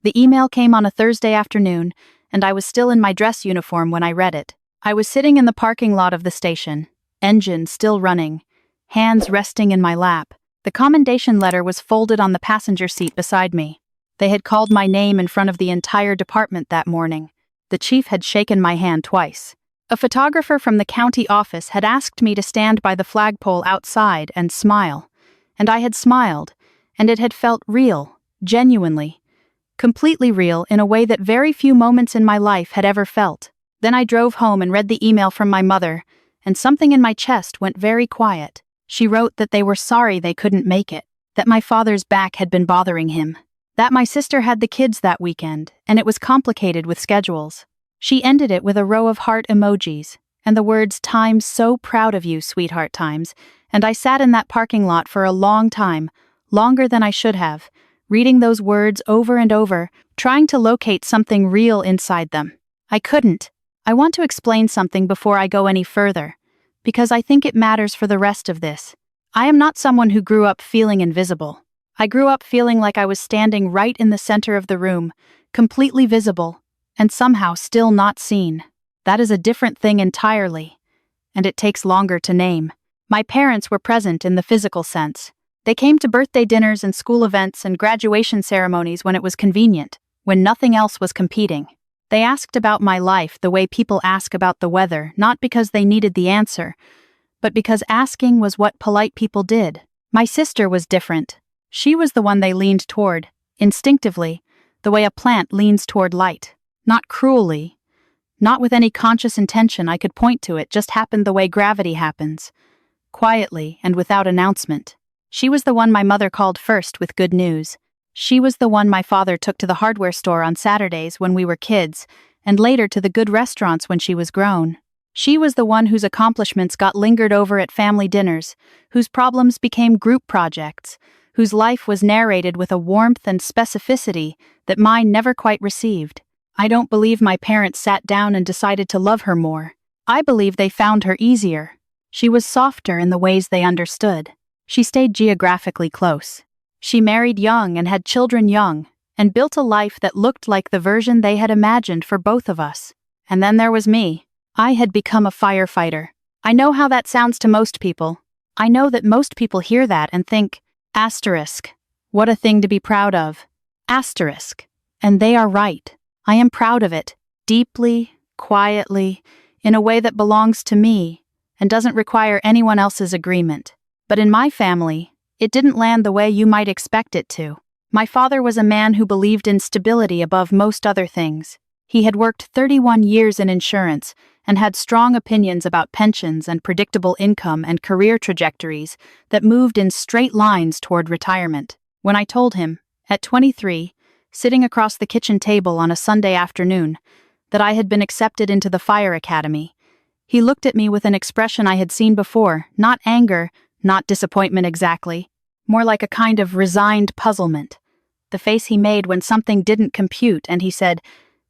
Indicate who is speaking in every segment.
Speaker 1: The email came on a Thursday afternoon, and I was still in my dress uniform when I read it. I was sitting in the parking lot of the station, engine still running, hands resting in my lap. The commendation letter was folded on the passenger seat beside me. They had called my name in front of the entire department that morning. The chief had shaken my hand twice. A photographer from the county office had asked me to stand by the flagpole outside and smile. And I had smiled, and it had felt real, genuinely, completely real in a way that very few moments in my life had ever felt. Then I drove home and read the email from my mother, and something in my chest went very quiet. She wrote that they were sorry they couldn't make it, that my father's back had been bothering him, that my sister had the kids that weekend, and it was complicated with schedules. She ended it with a row of heart emojis, and the words, "Time's so proud of you, sweetheart times," and I sat in that parking lot for a long time, longer than I should have, reading those words over and over, trying to locate something real inside them. I couldn't. I want to explain something before I go any further, because I think it matters for the rest of this. I am not someone who grew up feeling invisible. I grew up feeling like I was standing right in the center of the room, completely visible, and somehow still not seen. That is a different thing entirely, and it takes longer to name. My parents were present in the physical sense. They came to birthday dinners and school events and graduation ceremonies when it was convenient, when nothing else was competing. They asked about my life the way people ask about the weather, not because they needed the answer, but because asking was what polite people did. My sister was different. She was the one they leaned toward, instinctively, the way a plant leans toward light. Not cruelly, not with any conscious intention I could point to, it just happened the way gravity happens, quietly and without announcement. She was the one my mother called first with good news. She was the one my father took to the hardware store on Saturdays when we were kids, and later to the good restaurants when she was grown. She was the one whose accomplishments got lingered over at family dinners, whose problems became group projects, whose life was narrated with a warmth and specificity that mine never quite received. I don't believe my parents sat down and decided to love her more. I believe they found her easier. She was softer in the ways they understood. She stayed geographically close. She married young and had children young, and built a life that looked like the version they had imagined for both of us. And then there was me. I had become a firefighter. I know how that sounds to most people. I know that most people hear that and think, asterisk, what a thing to be proud of. Asterisk. And they are right. I am proud of it, deeply, quietly, in a way that belongs to me, and doesn't require anyone else's agreement. But in my family, it didn't land the way you might expect it to. My father was a man who believed in stability above most other things. He had worked 31 years in insurance and had strong opinions about pensions and predictable income and career trajectories that moved in straight lines toward retirement. When I told him, at 23, sitting across the kitchen table on a Sunday afternoon, that I had been accepted into the fire academy, he looked at me with an expression I had seen before, not anger, not disappointment exactly, more like a kind of resigned puzzlement. The face he made when something didn't compute, and he said,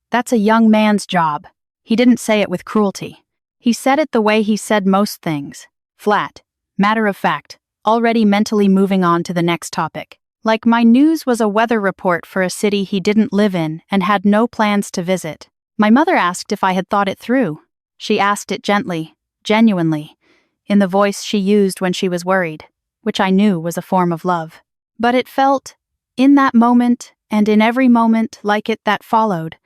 Speaker 1: "That's a young man's job." He didn't say it with cruelty. He said it the way he said most things. Flat, matter of fact, already mentally moving on to the next topic. Like my news was a weather report for a city he didn't live in and had no plans to visit. My mother asked if I had thought it through. She asked it gently, genuinely, in the voice she used when she was worried, which I knew was a form of love. But it felt, in that moment and in every moment like it that followed,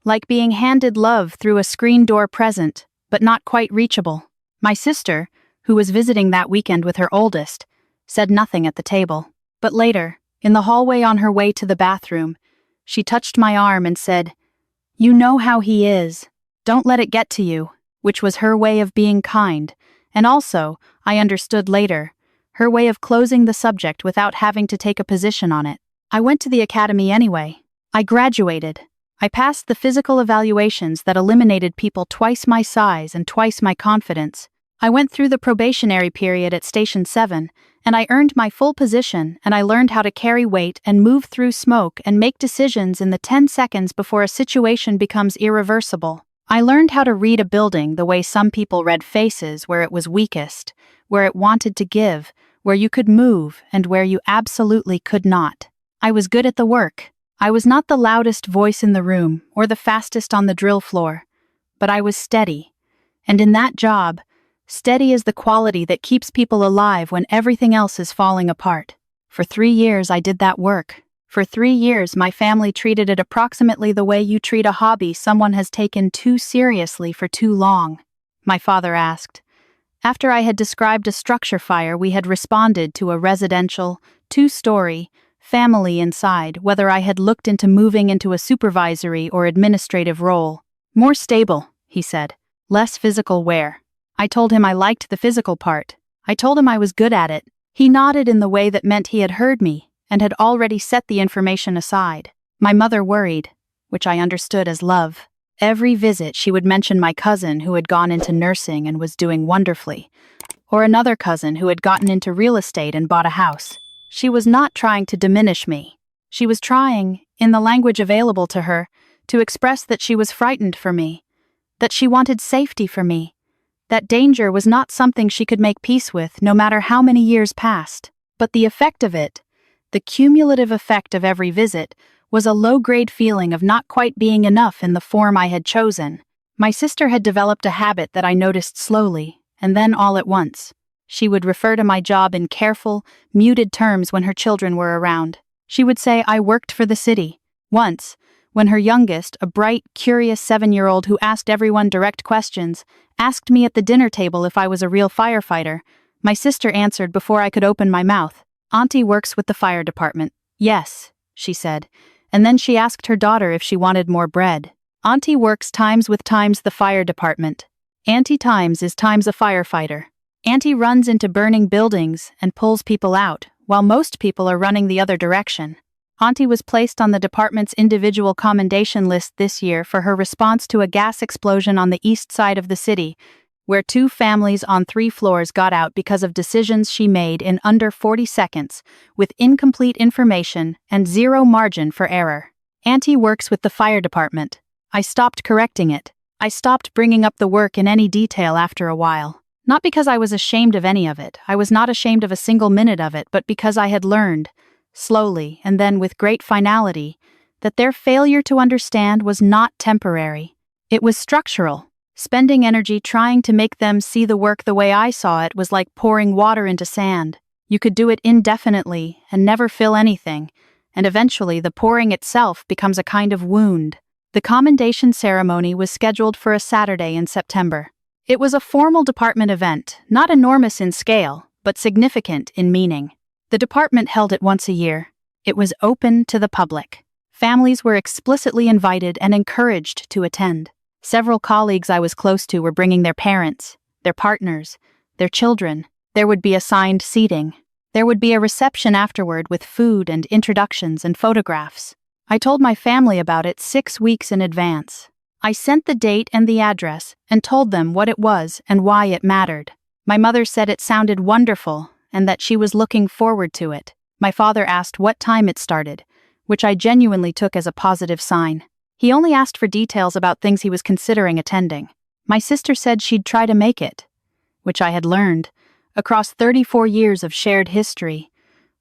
Speaker 1: like being handed love through a screen door present, but not quite reachable. My sister, who was visiting that weekend with her oldest, said nothing at the table. But later, in the hallway on her way to the bathroom, she touched my arm and said, "You know how he is. Don't let it get to you," which was her way of being kind, and also, I understood later, her way of closing the subject without having to take a position on it. I went to the academy anyway. I graduated. I passed the physical evaluations that eliminated people twice my size and twice my confidence. I went through the probationary period at Station 7, and I earned my full position, and I learned how to carry weight and move through smoke and make decisions in the 10 seconds before a situation becomes irreversible. I learned how to read a building the way some people read faces, where it was weakest, where it wanted to give, where you could move, and where you absolutely could not. I was good at the work. I was not the loudest voice in the room or the fastest on the drill floor, but I was steady. And in that job, steady is the quality that keeps people alive when everything else is falling apart. For 3 years, I did that work. For 3 years, my family treated it approximately the way you treat a hobby someone has taken too seriously for too long. My father asked. After I had described a structure fire, we had responded to a residential, 2-story, family inside, whether I had looked into moving into a supervisory or administrative role. More stable, he said. Less physical wear. I told him I liked the physical part. I told him I was good at it. He nodded in the way that meant he had heard me and had already set the information aside. My mother worried, which I understood as love. Every visit she would mention my cousin who had gone into nursing and was doing wonderfully, or another cousin who had gotten into real estate and bought a house. She was not trying to diminish me. She was trying, in the language available to her, to express that she was frightened for me, that she wanted safety for me, that danger was not something she could make peace with no matter how many years passed. But the effect of it, the cumulative effect of every visit, was a low-grade feeling of not quite being enough in the form I had chosen. My sister had developed a habit that I noticed slowly, and then all at once. She would refer to my job in careful, muted terms when her children were around. She would say I worked for the city. Once, when her youngest, a bright, curious 7-year-old who asked everyone direct questions, asked me at the dinner table if I was a real firefighter, my sister answered before I could open my mouth. "Auntie works with the fire department." "Yes," she said, and then she asked her daughter if she wanted more bread. "Auntie works times with times the fire department. Auntie times is times a firefighter. Auntie runs into burning buildings and pulls people out, while most people are running the other direction." Auntie was placed on the department's individual commendation list this year for her response to a gas explosion on the east side of the city, where 2 families on 3 floors got out because of decisions she made in under 40 seconds, with incomplete information and 0 margin for error. Auntie works with the fire department. I stopped correcting it. I stopped bringing up the work in any detail after a while. Not because I was ashamed of any of it. I was not ashamed of a single minute of it, but because I had learned, slowly and then with great finality, that their failure to understand was not temporary. It was structural. Spending energy trying to make them see the work the way I saw it was like pouring water into sand. You could do it indefinitely and never fill anything, and eventually the pouring itself becomes a kind of wound. The commendation ceremony was scheduled for a Saturday in September. It was a formal department event, not enormous in scale, but significant in meaning. The department held it once a year. It was open to the public. Families were explicitly invited and encouraged to attend. Several colleagues I was close to were bringing their parents, their partners, their children. There would be assigned seating. There would be a reception afterward with food and introductions and photographs. I told my family about it 6 weeks in advance. I sent the date and the address and told them what it was and why it mattered. My mother said it sounded wonderful and that she was looking forward to it. My father asked what time it started, which I genuinely took as a positive sign. He only asked for details about things he was considering attending. My sister said she'd try to make it, which I had learned, across 34 years of shared history,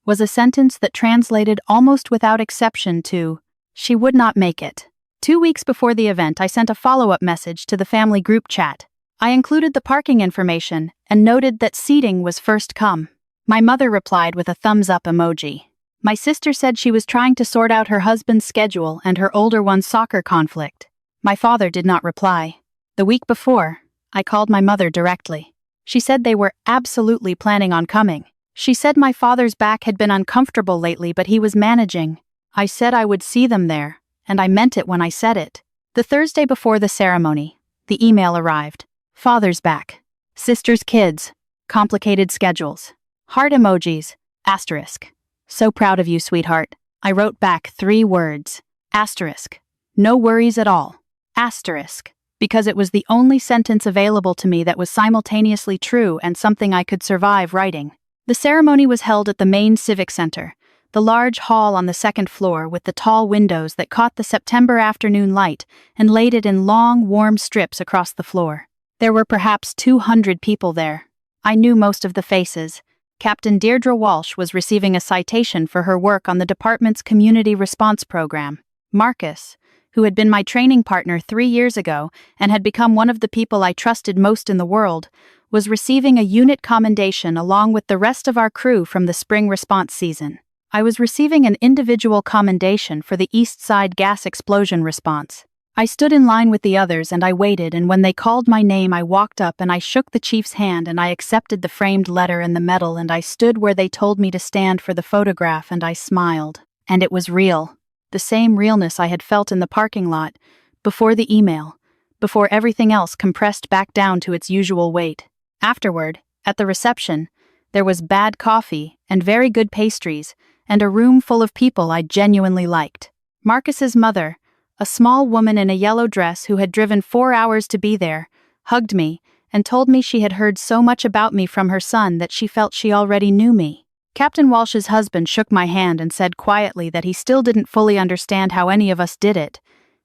Speaker 1: was a sentence that translated almost without exception to, she would not make it. 2 weeks before the event, I sent a follow-up message to the family group chat. I included the parking information and noted that seating was first come. My mother replied with a thumbs-up emoji. My sister said she was trying to sort out her husband's schedule and her older one's soccer conflict. My father did not reply. The week before, I called my mother directly. She said they were absolutely planning on coming. She said my father's back had been uncomfortable lately, but he was managing. I said I would see them there, and I meant it when I said it. The Thursday before the ceremony, the email arrived. Father's back. Sister's kids. Complicated schedules. Heart emojis. Asterisk. So proud of you, sweetheart. I wrote back 3 words. Asterisk. No worries at all. Asterisk. Because it was the only sentence available to me that was simultaneously true and something I could survive writing. The ceremony was held at the main civic center, the large hall on the 2nd floor with the tall windows that caught the September afternoon light and laid it in long, warm strips across the floor. There were perhaps 200 people there. I knew most of the faces. Captain Deirdre Walsh was receiving a citation for her work on the department's community response program. Marcus, who had been my training partner 3 years ago and had become one of the people I trusted most in the world, was receiving a unit commendation along with the rest of our crew from the spring response season. I was receiving an individual commendation for the East Side gas explosion response. I stood in line with the others and I waited, and when they called my name I walked up and I shook the chief's hand and I accepted the framed letter and the medal, and I stood where they told me to stand for the photograph and I smiled. And it was real. The same realness I had felt in the parking lot, before the email, before everything else compressed back down to its usual weight. Afterward, at the reception, there was bad coffee and very good pastries and a room full of people I genuinely liked. Marcus's mother, a small woman in a yellow dress who had driven 4 hours to be there, hugged me and told me she had heard so much about me from her son that she felt she already knew me. Captain Walsh's husband shook my hand and said quietly that he still didn't fully understand how any of us did it,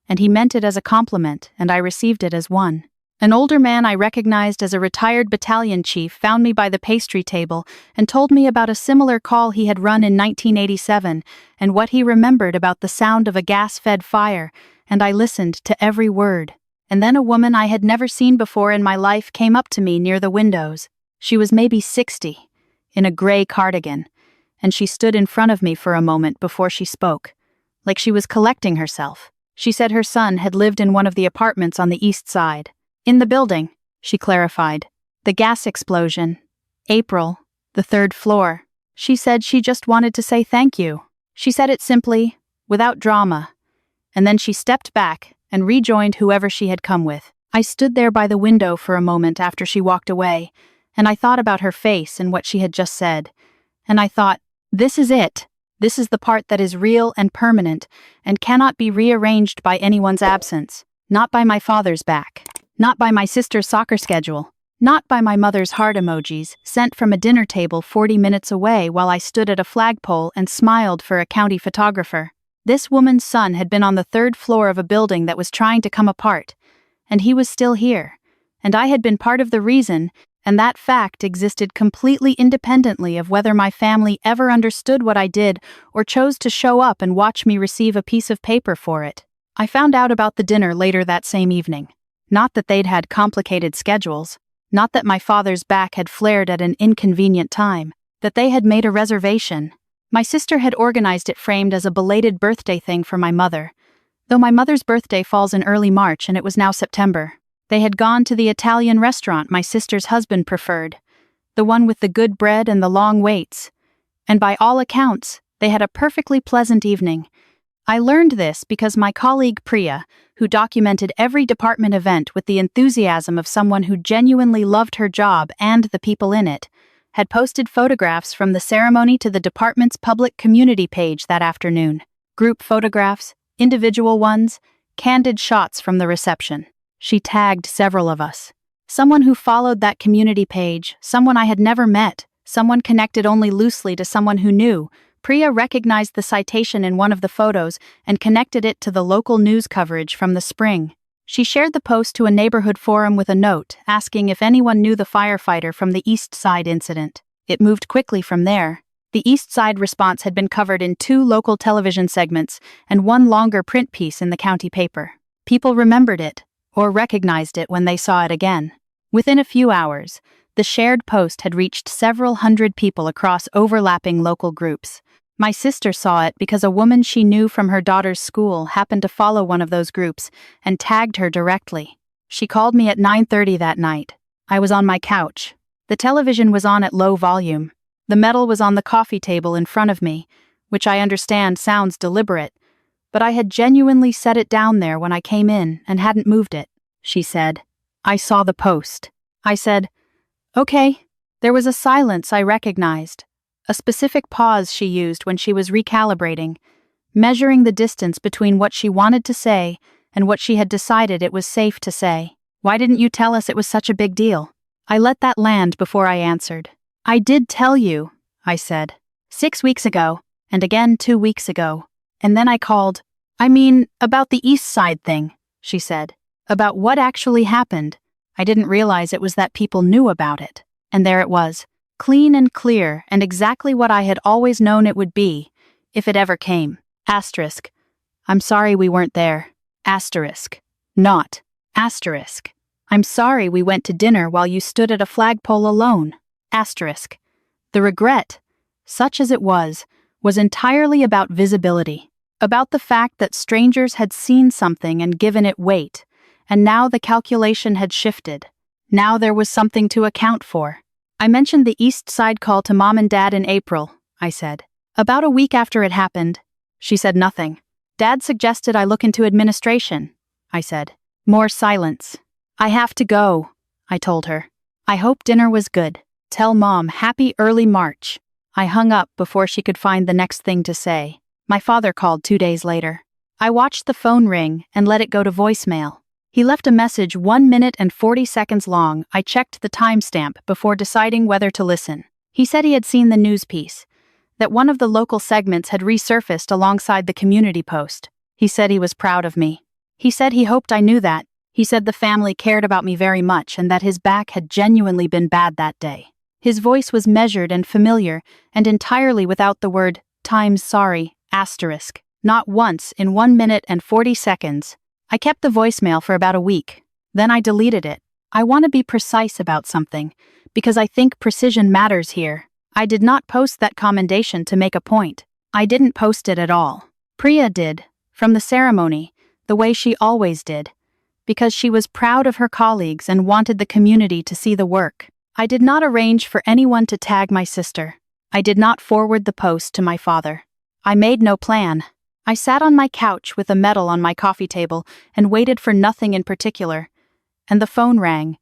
Speaker 1: and he meant it as a compliment, and I received it as one. An older man I recognized as a retired battalion chief found me by the pastry table and told me about a similar call he had run in 1987 and what he remembered about the sound of a gas-fed fire, and I listened to every word. And then a woman I had never seen before in my life came up to me near the windows. She was maybe 60, in a gray cardigan, and she stood in front of me for a moment before she spoke, like she was collecting herself. She said her son had lived in one of the apartments on the east side. In the building, she clarified. The gas explosion. April, the 3rd floor. She said she just wanted to say thank you. She said it simply, without drama. And then she stepped back and rejoined whoever she had come with. I stood there by the window for a moment after she walked away, and I thought about her face and what she had just said. And I thought, this is it. This is the part that is real and permanent and cannot be rearranged by anyone's absence. Not by my father's back. Not by my sister's soccer schedule. Not by my mother's heart emojis sent from a dinner table 40 minutes away while I stood at a flagpole and smiled for a county photographer. This woman's son had been on the 3rd floor of a building that was trying to come apart, and he was still here. And I had been part of the reason, and that fact existed completely independently of whether my family ever understood what I did or chose to show up and watch me receive a piece of paper for it. I found out about the dinner later that same evening. Not that they'd had complicated schedules, not that my father's back had flared at an inconvenient time, that they had made a reservation. My sister had organized it framed as a belated birthday thing for my mother, though my mother's birthday falls in early March and it was now September. They had gone to the Italian restaurant my sister's husband preferred, the one with the good bread and the long waits, and by all accounts, they had a perfectly pleasant evening. I learned this because my colleague Priya, who documented every department event with the enthusiasm of someone who genuinely loved her job and the people in it, had posted photographs from the ceremony to the department's public community page that afternoon. Group photographs, individual ones, candid shots from the reception. She tagged several of us. Someone who followed that community page, someone I had never met, someone connected only loosely to someone who knew. Priya recognized the citation in one of the photos and connected it to the local news coverage from the spring. She shared the post to a neighborhood forum with a note asking if anyone knew the firefighter from the East Side incident. It moved quickly from there. The East Side response had been covered in 2 local television segments and 1 longer print piece in the county paper. People remembered it, or recognized it when they saw it again. Within a few hours, the shared post had reached several hundred people across overlapping local groups. My sister saw it because a woman she knew from her daughter's school happened to follow one of those groups and tagged her directly. She called me at 9:30 that night. I was on my couch. The television was on at low volume. The medal was on the coffee table in front of me, which I understand sounds deliberate, but I had genuinely set it down there when I came in and hadn't moved it. She said, I saw the post. I said, okay. There was a silence I recognized, a specific pause she used when she was recalibrating, measuring the distance between what she wanted to say and what she had decided it was safe to say. Why didn't you tell us it was such a big deal? I let that land before I answered. I did tell you, I said, 6 weeks ago, and again 2 weeks ago. And then I called. About the East Side thing, she said. About what actually happened. I didn't realize it was that people knew about it. And there it was. Clean and clear, and exactly what I had always known it would be, if it ever came. Asterisk. I'm sorry we weren't there. Asterisk. Not. Asterisk. I'm sorry we went to dinner while you stood at a flagpole alone. Asterisk. The regret, such as it was entirely about visibility, about the fact that strangers had seen something and given it weight, and now the calculation had shifted. Now there was something to account for. I mentioned the East Side call to Mom and Dad in April, I said. About a week after it happened. She said nothing. Dad suggested I look into administration, I said. More silence. I have to go, I told her. I hope dinner was good. Tell Mom happy early March. I hung up before she could find the next thing to say. My father called 2 days later. I watched the phone ring and let it go to voicemail. He left a message 1 minute and 40 seconds long. I checked the timestamp before deciding whether to listen. He said he had seen the news piece, that one of the local segments had resurfaced alongside the community post. He said he was proud of me. He said he hoped I knew that. He said the family cared about me very much and that his back had genuinely been bad that day. His voice was measured and familiar and entirely without the word, "times sorry," asterisk. Not once in 1 minute and 40 seconds. I kept the voicemail for about a week. Then I deleted it. I want to be precise about something, because I think precision matters here. I did not post that commendation to make a point. I didn't post it at all. Priya did, from the ceremony, the way she always did, because she was proud of her colleagues and wanted the community to see the work. I did not arrange for anyone to tag my sister. I did not forward the post to my father. I made no plan. I sat on my couch with a medal on my coffee table and waited for nothing in particular. And the phone rang,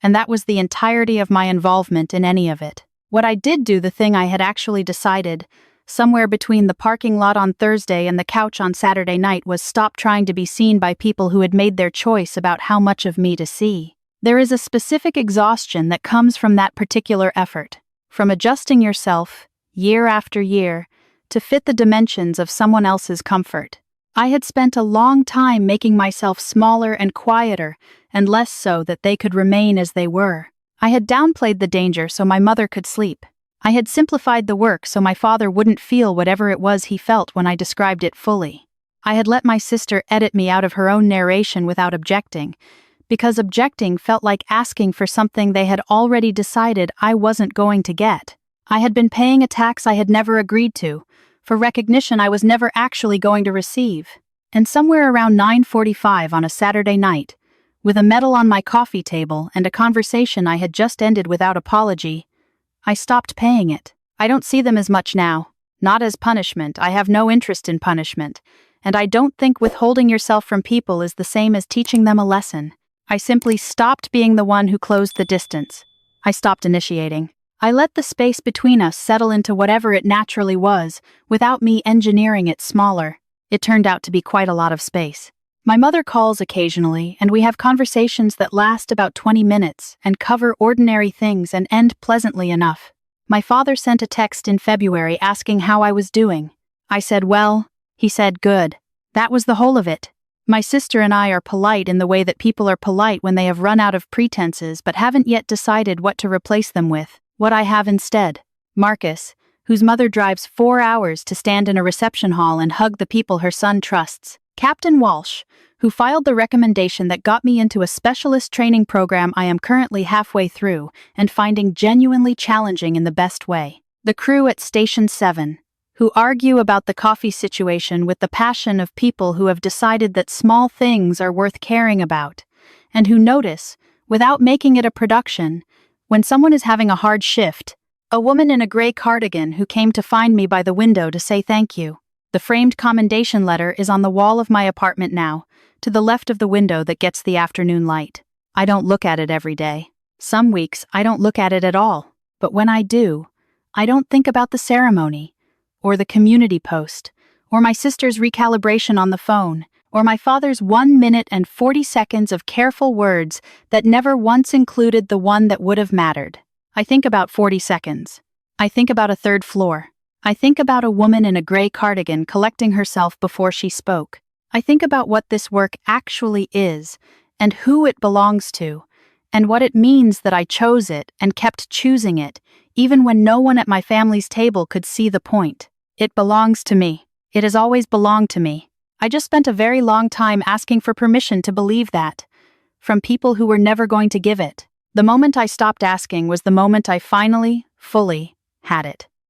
Speaker 1: and that was the entirety of my involvement in any of it. What I did do, the thing I had actually decided, somewhere between the parking lot on Thursday and the couch on Saturday night, was stop trying to be seen by people who had made their choice about how much of me to see. There is a specific exhaustion that comes from that particular effort, from adjusting yourself, year after year, to fit the dimensions of someone else's comfort. I had spent a long time making myself smaller and quieter, and less so that they could remain as they were. I had downplayed the danger so my mother could sleep. I had simplified the work so my father wouldn't feel whatever it was he felt when I described it fully. I had let my sister edit me out of her own narration without objecting, because objecting felt like asking for something they had already decided I wasn't going to get. I had been paying a tax I had never agreed to, for recognition I was never actually going to receive. And somewhere around 9:45 on a Saturday night, with a medal on my coffee table and a conversation I had just ended without apology, I stopped paying it. I don't see them as much now. Not as punishment. I have no interest in punishment. And I don't think withholding yourself from people is the same as teaching them a lesson. I simply stopped being the one who closed the distance. I stopped initiating. I let the space between us settle into whatever it naturally was, without me engineering it smaller. It turned out to be quite a lot of space. My mother calls occasionally, and we have conversations that last about 20 minutes and cover ordinary things and end pleasantly enough. My father sent a text in February asking how I was doing. I said, well. He said, good. That was the whole of it. My sister and I are polite in the way that people are polite when they have run out of pretenses but haven't yet decided what to replace them with. What I have instead. Marcus, whose mother drives 4 hours to stand in a reception hall and hug the people her son trusts. Captain Walsh, who filed the recommendation that got me into a specialist training program I am currently halfway through and finding genuinely challenging in the best way. The crew at Station 7, who argue about the coffee situation with the passion of people who have decided that small things are worth caring about, and who notice, without making it a production, when someone is having a hard shift. A woman in a gray cardigan who came to find me by the window to say thank you. The framed commendation letter is on the wall of my apartment now, to the left of the window that gets the afternoon light. I don't look at it every day. Some weeks I don't look at it at all. But when I do, I don't think about the ceremony, or the community post, or my sister's recalibration on the phone, or my father's 1 minute and 40 seconds of careful words that never once included the one that would have mattered. I think about 40 seconds. I think about a third floor. I think about a woman in a gray cardigan collecting herself before she spoke. I think about what this work actually is, and who it belongs to, and what it means that I chose it and kept choosing it, even when no one at my family's table could see the point. It belongs to me. It has always belonged to me. I just spent a very long time asking for permission to believe that, from people who were never going to give it. The moment I stopped asking was the moment I finally, fully, had it.